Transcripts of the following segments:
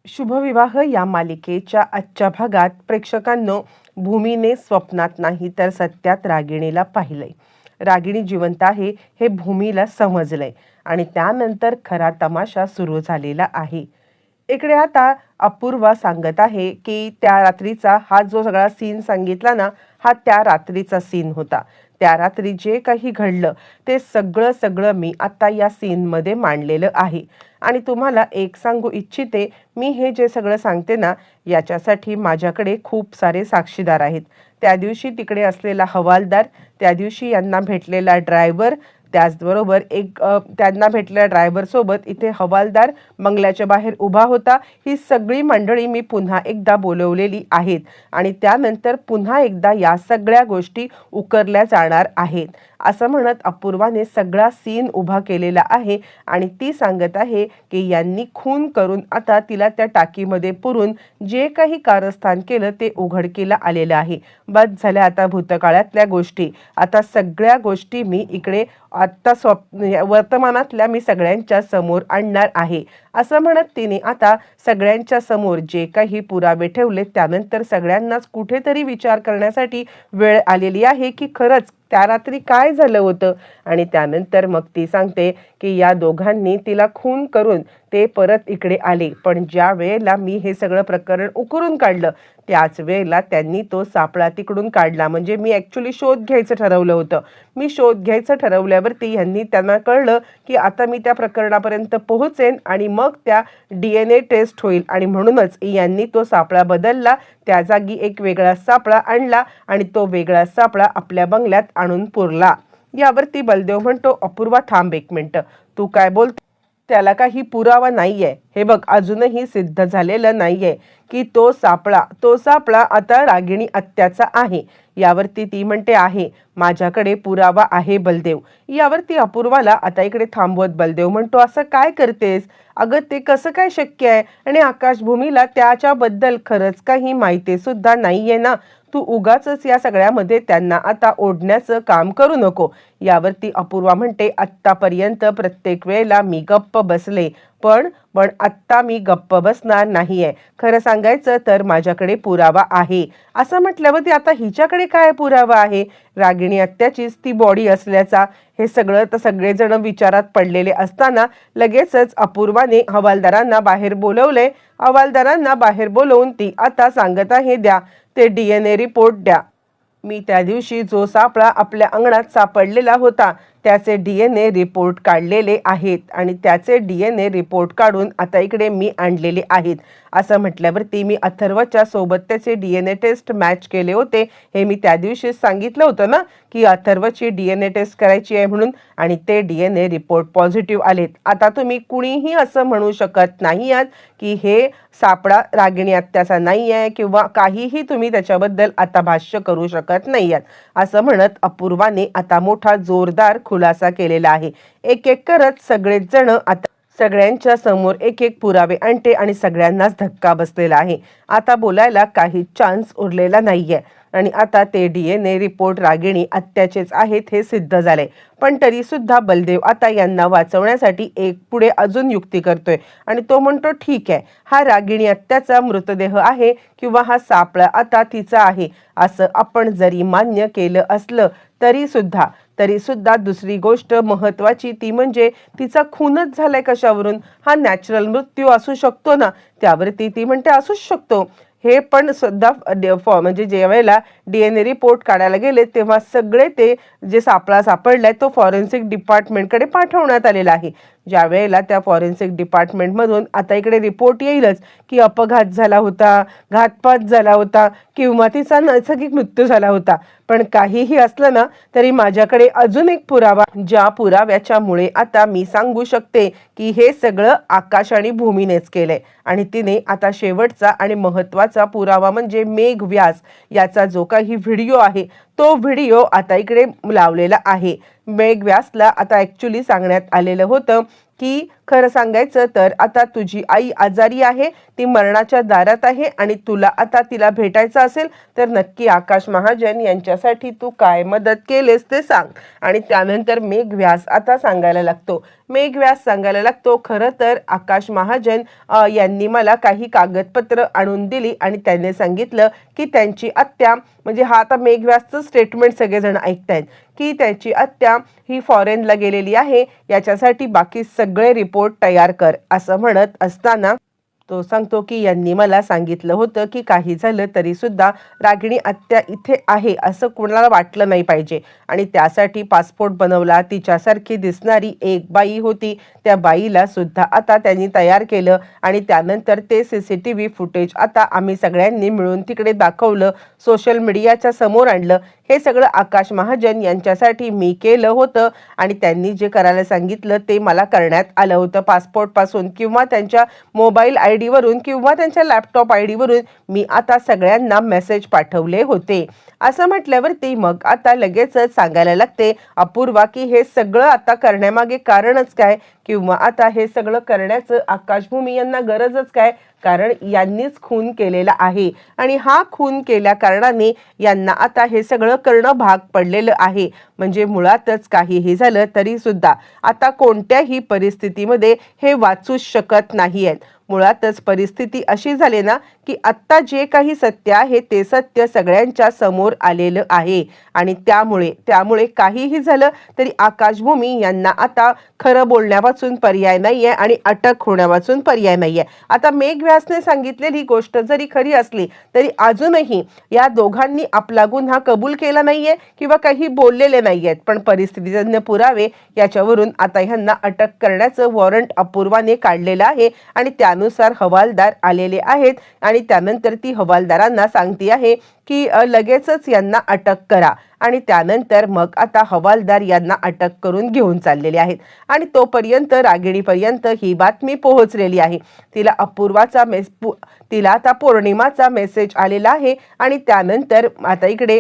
शुभविवाह या मालिकेच्या आजच्या भागात प्रेक्षकांनो, भूमीने स्वप्नात नाही तर सत्यात रागिणीला पाहिलंय. रागिणी जिवंत आहे हे भूमीला समजलंय आणि त्यानंतर खरा तमाशा सुरू झालेला आहे. इकडे आता अपूर्वा सांगत आहे की त्या रात्रीचा हा जो सगळा सीन सांगितला ना, हा त्या रात्रीचा सीन होता. त्या रात्री जे काही घडलं ते सगळं मी आता या सीनमध्ये मांडलेलं आहे. आणि तुम्हाला एक सांगू इच्छिते, मी हे जे सगळं सांगते ना, याच्यासाठी माझ्याकडे खूप सारे साक्षीदार आहेत. त्या दिवशी तिकडे असलेला हवालदार, त्या दिवशी यांना भेटलेला ड्रायव्हर, त्याचबरोबर त्यांना भेटलेल्या ड्रायव्हरसोबत इथे हवालदार बंगल्याच्या बाहेर उभा होता. ही सगळी मंडळी मी पुन्हा एकदा बोलवलेली आहेत आणि त्यानंतर पुन्हा एकदा या सगळ्या गोष्टी उकरल्या जाणार आहेत असं म्हणत अपूर्वाने सगळा सीन उभा केलेला आहे. आणि ती सांगत आहे की यांनी खून करून आता तिला त्या टाकीमध्ये पुरून जे काही कारस्थान केलं ते उघडकीला आलेलं आहे. बस झाल्या आता भूतकाळातल्या गोष्टी, आता सगळ्या गोष्टी मी इकडे आत्ता वर्तमानातल्या मी सगळ्यांच्या समोर आणणार आहे असं म्हणत तिने आता सगळ्यांच्या समोर जे काही पुरावे ठेवले त्यानंतर सगळ्यांनाच कुठेतरी विचार करण्यासाठी वेळ आलेली आहे की खरंच त्या रात्री काय झालं होतं. आणि त्यानंतर मग ती सांगते की या दोघांनी तिला खून करून ते परत इकडे आले, पण ज्या वेळेला मी हे सगळं प्रकरण उकरून काढलं त्याच वेळेला त्यांनी तो सापळा तिकडून काढला. म्हणजे मी ॲक्च्युली शोध घ्यायचं ठरवलं होतं. मी शोध घ्यायचं ठरवल्यावरती त्यांना कळलं की आता मी त्या प्रकरणापर्यंत पोहोचेन आणि मग त्या DNA टेस्ट होईल आणि म्हणूनच यांनी तो सापळा बदलला, त्या जागी एक वेगळा सापळा आणला आणि तो वेगळा सापळा आपल्या बंगल्यात आणून पुरला. यावरती बलदेव म्हणतो, अपूर्वा थांब एक मिनिट, तू काय बोलते? त्याला काही पुरावा नाहीये. हे बघ, अजूनही सिद्ध झालेलं नाहीये की तो सापळा आता रागिणी आत्याचा आहे. यावरती ती म्हणते आहे, माझ्याकडे पुरावा आहे बलदेव. यावरती अपूर्वाला आता इकडे थांबवत बलदेव म्हणतो, असं काय करतेस अगं, ते कसं काय शक्य आहे? आणि आकाशभूमीला त्याच्याबद्दल खरंच काही माहिती सुद्धा नाहीये ना. तू उगाचच या सगळ्यामध्ये त्यांना आता ओढण्याचं काम करू नको. यावरती अपूर्वा म्हणते, आत्तापर्यंत प्रत्येक वेळेला मी गप्प बसले, पण आत्ता मी गप्प बसणार नाहीये. खरं सांगायचं तर माझ्याकडे पुरावा आहे. असं म्हटल्यावरती आता हिच्याकडे काय पुरावा आहे? रागिणी आत्याचीच ती बॉडी असल्याचा. हे सगळं तर सगळेजण विचारात पडलेले असताना लगेचच अपूर्वाने हवालदारांना बाहेर बोलवले. हवालदारांना बाहेर बोलवून ती आता सांगत आहे, द्या ते DNA रिपोर्ट द्या. मी त्या दिवशी जो सापळा आपल्या अंगणात सापडलेला होता त्याचे DNA रिपोर्ट काढलेले आहेत आणि त्याचे DNA रिपोर्ट काढून आता इकडे मी आणलेले आहेत. असं म्हटल्यावरती मी अथर्वच्या सोबत त्याचे DNA टेस्ट मॅच केले होते. हे मी त्या दिवशी सांगितलं होतं ना की अथर्वची DNA टेस्ट करायची आहे म्हणून, आणि ते DNA रिपोर्ट पॉझिटिव्ह आलेत. आता तुम्ही कुणीही असं म्हणू शकत नाही आहात की हे सापळा रागिणी आत्याचा नाही आहे किंवा काहीही तुम्ही त्याच्याबद्दल आता भाष्य करू शकत नाही आहात असं म्हणत अपूर्वाने आता मोठा जोरदार खुलासा केलेला आहे. एक एक करत सगळेच जण आता सगळ्यांच्या समोर एक एक पुरावे आणते आणि सगळ्यांनाच धक्का बसलेला आहे. आता बोलायला काही चान्स उरलेला नाहीये आणि आता ते DNA रिपोर्ट रागिणी आत्याचेच आहेत हे सिद्ध झाले. पण तरी सुद्धा बलदेव आता यांना वाचवण्यासाठी एक पुढे अजून युक्ती करतोय आणि तो म्हणतो, ठीक आहे, हा रागिणी आत्याचा मृतदेह आहे किंवा हा सापळा आता तिचा आहे असं आपण जरी मान्य केलं असलं तरी सुद्धा दुसरी गोष्ट महत्वाची ती म्हणजे तिचा खूनच झालाय कशावरून? हा नॅचरल मृत्यू असू शकतो ना. त्यावरती ती म्हणते, असूच शकतो. हे पण सुद्धा म्हणजे ज्या वेळेला DNA रिपोर्ट काढायला गेले तेव्हा सगळे ते जे सापळा सापडलाय तो फॉरेन्सिक डिपार्टमेंटकडे पाठवण्यात आलेला आहे. ज्या वेळेला त्या फॉरेन्सिक डिपार्टमेंटमधून आता इकडे रिपोर्ट येईलच की अपघात झाला होता, घातपात झाला होता किंवा तिचा नैसर्गिक मृत्यू झाला होता. पण काहीही असलं ना तरी माझ्याकडे अजून एक पुरावा, ज्या पुराव्याच्यामुळे आता मी सांगू शकते की हे सगळं आकाश आणि भूमीनेच केलंय. आणि तिने आता शेवटचा आणि महत्त्वाचा पुरावा म्हणजे मेघ व्यास याचा जो काही व्हिडिओ आहे तो व्हिडिओ आता इकडे लावलेला आहे. मेघ व्यासला आता ॲक्च्युली सांगण्यात आलेलं होतं की खरं सांगायचं तर आता तुझी आई आजारी आहे, ती मरणाच्या दारात आहे आणि तुला आता तिला भेटायचं असेल तर नक्की आकाश महाजन यांच्यासाठी तू काय मदत केलेस ते सांग. आणि त्यानंतर मेघ व्यास आता सांगायला लागतो. मेघ व्यास सांगायला लागतो, खरं तर आकाश महाजन यांनी मला काही कागदपत्र आणून दिली आणि त्यांनी सांगितलं की त्यांची आत्या, म्हणजे हा आता मेघ व्यासचं स्टेटमेंट सगळेजण ऐकतायत की त्याची आत्या ही फॉरेनला गेलेली आहे, याच्यासाठी बाकी सगळे रिपोर्ट तयार कर, असं म्हणत असताना तो सांगतो की यांनी मला सांगितलं होतं की काही झालं तरी सुद्धा रागिणी आत्या इथे आहे असं कोणाला वाटलं नाही पाहिजे आणि त्यासाठी पासपोर्ट बनवला. तिच्यासारखी दिसणारी एक बाई होती, त्या बाईला सुद्धा आता त्यांनी तयार केलं आणि त्यानंतर ते CCTV फुटेज आता आम्ही सगळ्यांनी मिळून तिकडे दाखवलं, सोशल मीडियाच्या समोर आणलं. हे सगळं आकाश महाजन यांच्यासाठी मी केलं होतं आणि त्यांनी जे करायला सांगितलं ते मला करण्यात आलं होतं. पासपोर्टपासून किंवा त्यांच्या मोबाईल ID वरून किंवा त्यांच्या लॅपटॉप ID वरून मी आता सगळ्यांना मेसेज पाठवले होते, असं म्हटल्यावरती मग आता लगेचच सांगायला लागते अपूर्वा की हे सगळं आता करण्यामागे कारणच काय, किंवा आता हे सगळं करण्याचं आकाश भूमी यांना गरजच काय, कारण यांनीच खून केलेला आहे आणि हा खून केल्या कारणाने यांना आता हे सगळं करणं भाग पडलेलं आहे. म्हणजे मुळातच काहीही झालं तरी सुद्धा आता कोणत्याही परिस्थितीमध्ये हे वाचूच शकत नाही आहेत. मुळातच परिस्थिती अशी झाली ना की आत्ता जे काही सत्य आहे ते सत्य सगळ्यांच्या समोर आलेलं आहे आणि त्यामुळे काहीही झालं तरी आकाश भूमी यांना आता खरं बोलण्यापासून पर्याय नाहीये आणि अटक होण्यापासून पर्याय नाहीये. आता मेघ व्यासने सांगितलेली गोष्ट जरी खरी असली तरी अजूनही या दोघांनी आपला गुन्हा कबूल केला नाहीये किंवा काही बोललेले नाहीयेत, पण परिस्थितीजन्य पुरावे याच्यावरून आता ह्यांना अटक करण्याचं वॉरंट अपूर्वाने काढलेलं आहे आणि त्यानुसार हवालदार आलेले आहेत आणि त्यानंतर ती हवालदारांना सांगती आहे की लगेचच यांना अटक करा आणि त्यानंतर मग आता हवालदार यांना अटक करून घेऊन चाललेले आहेत आणि तोपर्यंत रागिणीपर्यंत ही बातमी पोहोचलेली आहे. तिला अपूर्वाचा तिला आता पौर्णिमाचा मेसेज आलेला आहे आणि त्यानंतर आता इकडे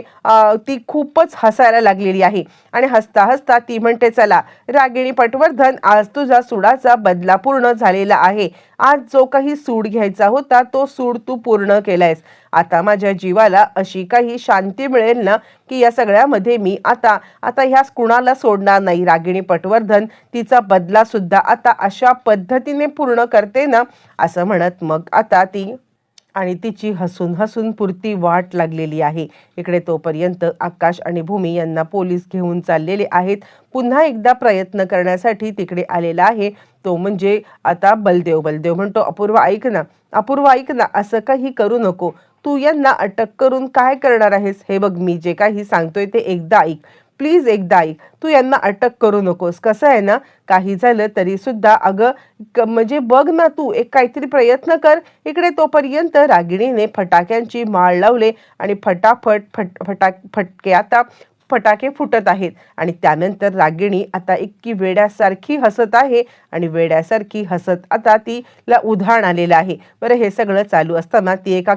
ती खूपच हसायला लागलेली आहे आणि हसता हसता ती म्हणते, चला रागिणी पटवर्धन, आज तुझा सुडाचा बदला पूर्ण झालेला आहे. आज जो काही सूड घ्यायचा होता तो सूड तू पूर्ण केलायस. आता माझ्या जीवाला अशी काही शांती मिळेल ना की या सगळ्यामध्ये मी आता ह्या कुणाला सोडणार नाही. रागिणी पटवर्धन तिचा बदला सुद्धा आता अशा पद्धतीने पूर्ण करते ना, असं म्हणत मग आता ती आणि तिची हसून हसून पुरती वाट लागलेली आहे. इकडे तोपर्यंत आकाश आणि भूमी यांना पोलीस घेऊन चाललेले आहेत. पुन्हा एकदा प्रयत्न करण्यासाठी तिकडे आलेला आहे तो म्हणजे आता बलदेव म्हणतो, अपूर्वा ऐक ना, असं काही करू नको. तू यांना अटक करून काय करणार आहेस? हे बघ, मी जे काही सांगतोय ते एकदा ऐक, प्लीज एकदा ऐक. तू यांना अटक करू नकोस. कसं आहे ना, काही झालं तरी सुद्धा अगं म्हणजे बघ ना, तू एक काहीतरी प्रयत्न कर. इकडे तोपर्यंत रागिणीने फटाक्यांची माळ लावले आणि फटाके फुटत आहेत आणि त्यानंतर रागिणी आता इतकी वेड्यासारखी हसत आहे आणि वेड्यासारखी हसत आता तिला उधाण आलेलं आहे. बरं, हे सगळं चालू असताना ती एका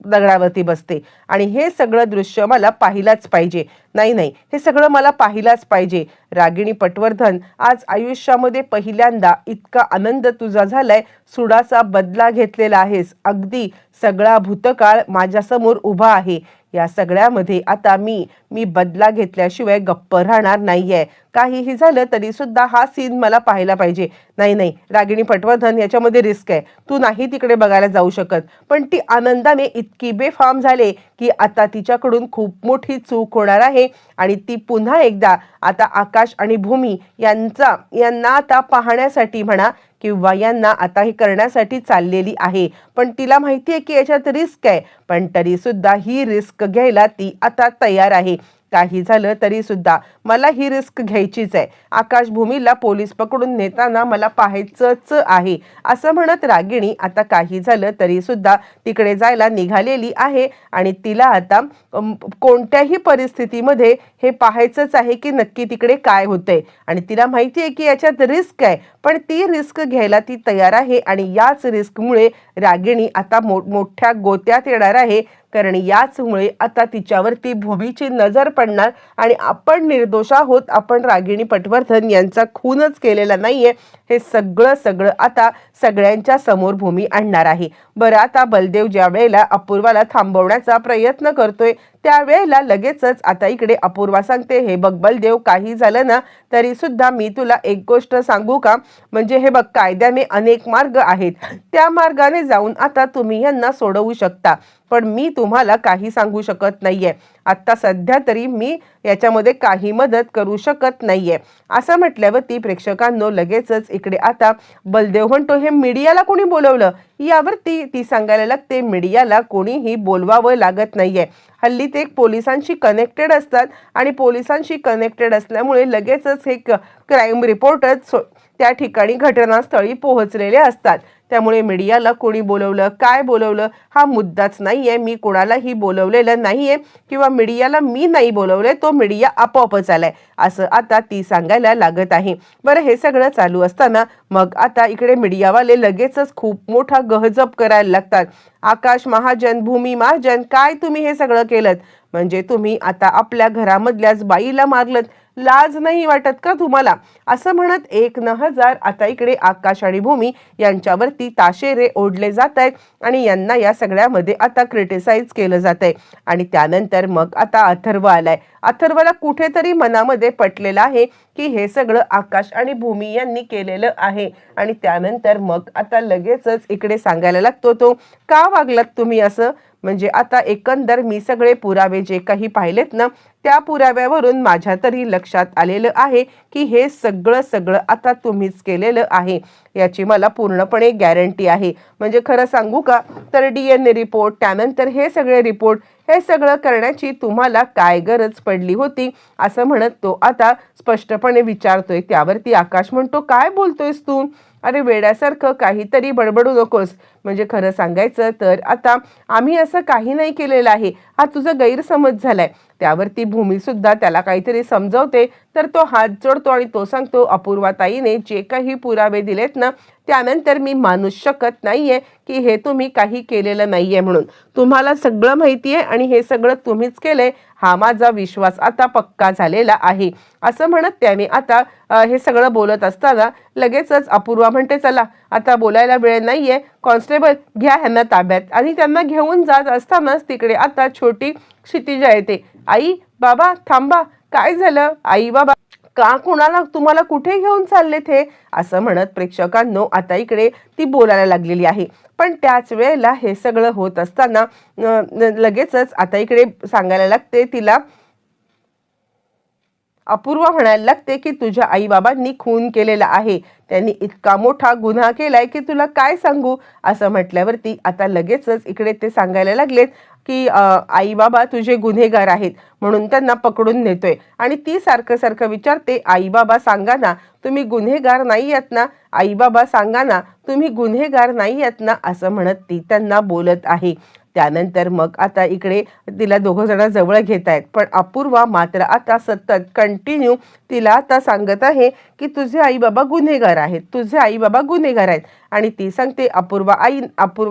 दगडावरती बसते आणि हे सगळं दृश्य मला पाहिलाच पाहिजे. नाही, हे सगळं मला पाहिलाच पाहिजे. रागिणी पटवर्धन, आज आयुष्यामध्ये पहिल्यांदा इतका आनंद तुझा झालाय. सुडाचा बदला घेतलेला आहेस. अगदी सगळा भूतकाळ माझ्यासमोर उभा आहे. या सगळ्यामध्ये आता मी बदला घेतल्याशिवाय गप्प राहणार नाहीये. काहीही झालं तरी सुद्धा हा सीन मला पाहायला पाहिजे. नाही रागिणी पटवर्धन, याच्यामध्ये रिस्क आहे. तू नाही तिकडे बघायला जाऊ शकत. पण ती आनंदाने इतकी बेफाम झाले की आता तिच्याकडून खूप मोठी चूक होणार आहे आणि ती पुन्हा एकदा आता आकाश आणि भूमी यांना आता पाहण्यासाठी म्हणा किंवा यांना आता हे करण्यासाठी चाललेली आहे. पण तिला माहिती आहे की याच्यात रिस्क आहे, पण तरी सुद्धा ही रिस्क घ्यायला ती आता तयार आहे. काही झालं तरी सुद्धा मला ही रिस्क घ्यायचीच आहे. आकाश भूमीला पोलीस पकडून नेताना मला पाहायचंच आहे, असं म्हणत रागिणी आता काही झालं तरी सुद्धा तिकडे जायला निघालेली आहे आणि तिला आता कोणत्याही परिस्थितीमध्ये हे पाहायचंच आहे की नक्की तिकडे काय होतंय आणि तिला माहिती आहे की याच्यात रिस्क आहे, पण ती रिस्क घ्यायला ती तयार आहे आणि याच रिस्कमुळे रागिणी आता मोठ्या गोत्यात येणार आहे. कारण याचमुळे आता तिच्यावरती भूमीची नजर पडणार आणि आपण निर्दोष आहोत, आपण रागिणी पटवर्धन यांचा खूनच केलेला नाहीये, हे सगळं आता सगळ्यांच्या समोर भूमी आणणार आहे. बरं, आता बलदेव ज्या वेळेला अपूर्वाला थांबवण्याचा प्रयत्न करतोय त्यावेळेला लगेचच आता इकडे अपूर्वा सांगते, हे बघ बलदेव, काही झालं ना तरी सुद्धा मी तुला एक गोष्ट सांगू का, म्हणजे हे बघ, कायद्याने अनेक मार्ग आहेत, त्या मार्गाने जाऊन आता तुम्ही यांना सोडवू शकता, पण मी तुम्हाला काही सांगू शकत नाहीये. आता सध्या तरी मी याच्यामध्ये काही मदत करू शकत नाहीये. असं म्हटल्यावरती प्रेक्षकांनो लगेचच इकडे आता बलदेव म्हणतो, हे मीडियाला कोणी बोलवलं? यावरती ती सांगायला लागते, मीडियाला कोणीही बोलवावं लागत नाहीये. हल्ली ते पोलिसांशी कनेक्टेड असतात आणि पोलिसांशी कनेक्टेड असल्यामुळे लगेचच हे क्राईम रिपोर्टर्स त्या ठिकाणी घटनास्थळी पोहोचलेले असतात. त्यामुळे मीडियाला कोणी बोलवलं, काय बोलवलं हा मुद्दाच नाहीये. मी कोणालाही बोलवलेलं नाहीये किंवा मीडियाला मी नाही बोलवलंय, तो मीडिया आपोआपच आलाय, असं आता ती सांगायला लागत आहे. बरं, हे सगळं चालू असताना मग आता इकडे मीडियावाले लगेचच खूप मोठा गहजप करायला लागतात. आकाश महाजन, भूमी महाजन, काय तुम्ही हे सगळं केलं? म्हणजे तुम्ही आता आपल्या घरामधल्याच बाईला मारलं, लाज नाही वाटत का तुम्हाला? असं म्हणत 1,000 आता इकडे आकाश आणि भूमी यांच्यावरती ताशेरे ओढले जात आहेत आणि यांना या सगळ्यामध्ये आता क्रिटिसाइज केलं जात आहे. आणि त्यानंतर मग आता अथर्व आलाय. अथर्वला कुठेतरी मनामध्ये पटलेलं आहे की हे सगळं आकाश आणि भूमी यांनी केलेलं आहे. आणि त्यानंतर मग आता लगेचच इकडे सांगायला लागतो, तो का वागलात तुम्ही असं? म्हणजे आता एकंदर मी सगळे पुरावे जे काही पाहिलेत ना, त्या पुराव्यावरून माझ्या तरी लक्षात आलेलं आहे की हे सगळं आता तुम्हीच केलेलं आहे, याची मला पूर्णपणे गॅरंटी आहे. म्हणजे खरं सांगू का, तर DNA रिपोर्ट, त्यानंतर हे सगळे रिपोर्ट, हे सगळं करण्याची तुम्हाला काय गरज पडली होती? असं म्हणत तो आता स्पष्टपणे विचारतोय. त्यावरती आकाश म्हणतो, काय बोलतोयस तू? अरे वेड्यासारखं काहीतरी बडबडू नकोस. म्हणजे खरं सांगायचं तर आता आम्ही असं काही नाही केलेलं आहे, हा तुझा गैरसमज झालाय. त्यावरती भूमी सुद्धा त्याला काहीतरी समजवते, तर तो हात जोडतो आणि तो सांगतो, अपूर्वाताईने जे काही पुरावे दिलेत ना, त्यानंतर मी मानूच शकत नाहीये की हे तुम्ही काही केलेलं नाहीये म्हणून. तुम्हाला सगळं माहिती आहे आणि हे सगळं तुम्हीच केलंय, हा माझा विश्वास आता पक्का झालेला आहे. असं म्हणत त्याने आता हे सगळं बोलत असताना लगेचच अपूर्वा म्हणते, चला आता बोलायला वेळ नाहीये, कॉन्स्टेबल घ्या ह्यांना ताब्यात. आणि त्यांना घेऊन जात असतानाच तिकडे आता छोटी क्षितिजा येते. आई बाबा थांबा, काय झालं? आई बाबा का, कुणाला, तुम्हाला कुठे घेऊन चाललेत हे? असं म्हणत प्रेक्षकांनो आता इकडे ती बोलायला लागलेली आहे. पण त्याच वेळेला हे सगळं होत असताना लगेचच आता इकडे सांगायला लागते तिला, अपूर्वा म्हणायला लागते की तुझ्या आई बाबांनी खून केलेला आहे, त्यांनी इतका मोठा गुन्हा केलाय की तुला काय सांगू. असं म्हटल्यावरती आता लगेचच इकडे ते सांगायला लागलेत की आई बाबा तुझे गुन्हेगार आहेत म्हणून त्यांना पकडून नेतोय. आणि ती सारखं विचारते, आई बाबा सांगा ना तुम्ही गुन्हेगार नाही आहेत ना, आई बाबा सांगा ना तुम्ही गुन्हेगार नाही आहेत ना, असं म्हणत ती त्यांना बोलत आहे. त्यानंतर मग आता इकडे तिला दोघं जण जवळ घेत आहेत, पण अपूर्वा मात्र आता सतत कंटिन्यू तिला आता सांगत आहे की तुझे आई बाबा गुन्हेगार आहेत, तुझे आई बाबा गुन्हेगार आहेत. आणि ती सांगते, अपूर्वा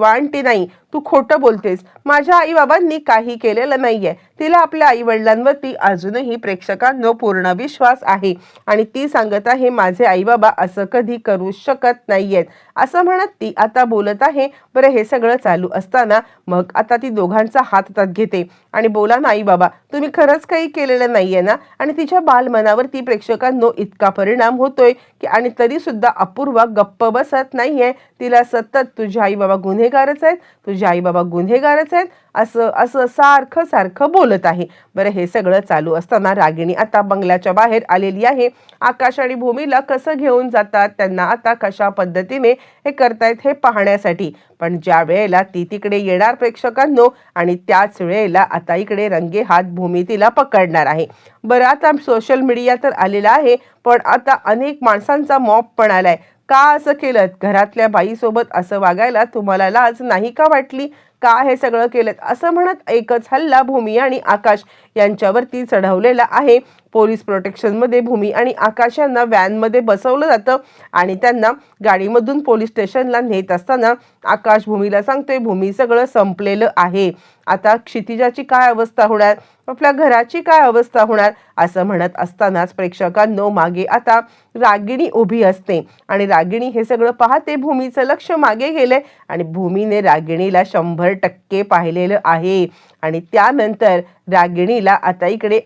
आंटी नाही, तू खोटं बोलतेस, माझ्या आई बाबांनी काही केलेलं नाहीये. तिला आपल्या आई वडिलांवरती अजूनही प्रेक्षकांनो पूर्ण विश्वास आहे आणि ती सांगत आहे, माझे आई बाबा असं कधी करू शकत नाहीयेत. असं म्हणत ती आता बोलत आहे. बरं, हे सगळं चालू असताना मग आता ती दोघांचा हात हातात घेते आणि बोला ना आई बाबा, तुम्ही खरंच काही केलेलं नाहीये ना. आणि तिच्या बालमनावरती प्रेक्षकांनो इतका परिणाम होतोय की आणि तरी सुद्धा अपूर्वा गप्प बसत नाहीये. तिला सतत तुझे आई बाबा गुन्हेगारच आहेत, तुझे आई बाबा गुन्हेगारच आहेत असं सारखं बोलत आहे. बरं, हे सगळं चालू असताना रागिणी आता बंगल्याच्या बाहेर आलेली आहे. आकाश आणि भूमीला कसं घेऊन जातात, त्यांना आता कशा पद्धतीने हे करतायत हे पाहण्यासाठी. पण ज्या वेळेला ती तिकडे येणार प्रेक्षकांनो, आणि त्याच वेळेला आता इकडे रंगे हात भूमी तिला पकडणार आहे. बरं, आता सोशल मीडिया तर आलेला आहे, पण आता अनेक माणसांचा मॉब पण आलाय. का असं केलं? घरातल्या बाईसोबत असं वागायला तुम्हाला लाज नाही का वाटली? का हे सगळं केलं? असं म्हणत एकच हल्ला भूमी आणि आकाश यांच्यावरती चढवलेला आहे. पोलीस प्रोटेक्शनमध्ये भूमी आणि आकाश यांना व्हॅनमध्ये बसवलं जातं आणि त्यांना गाडीमधून पोलीस स्टेशनला नेत असताना आकाश भूमीला सांगतोय, भूमी सगळं संपलेलं आहे, आता क्षितिजाची काय अवस्था होणार, आपल्या घराची काय अवस्था होणार. असं म्हणत असतानाच प्रेक्षकांनो मागे आता रागिणी उभी असते आणि रागिणी हे सगळं पाहते. भूमीचं लक्ष मागे गेले आणि भूमीने रागिणीला 100 100% पाहिलेलं आहे. आणि त्यानंतर रागिणीला आता इकडे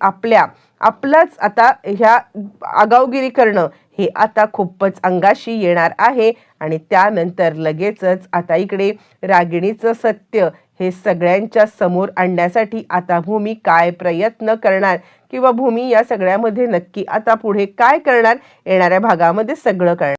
आपलाच आता ह्या आगाऊगिरी करणं हे आता खूपच अंगाशी येणार आहे. आणि त्यानंतर लगेचच आता इकडे रागिणीचं सत्य हे सगळ्यांच्या समोर आणण्यासाठी आता भूमी काय प्रयत्न करणार किंवा भूमी या सगळ्यामध्ये नक्की आता पुढे काय करणार, येणाऱ्या भागामध्ये सगळं कळणार.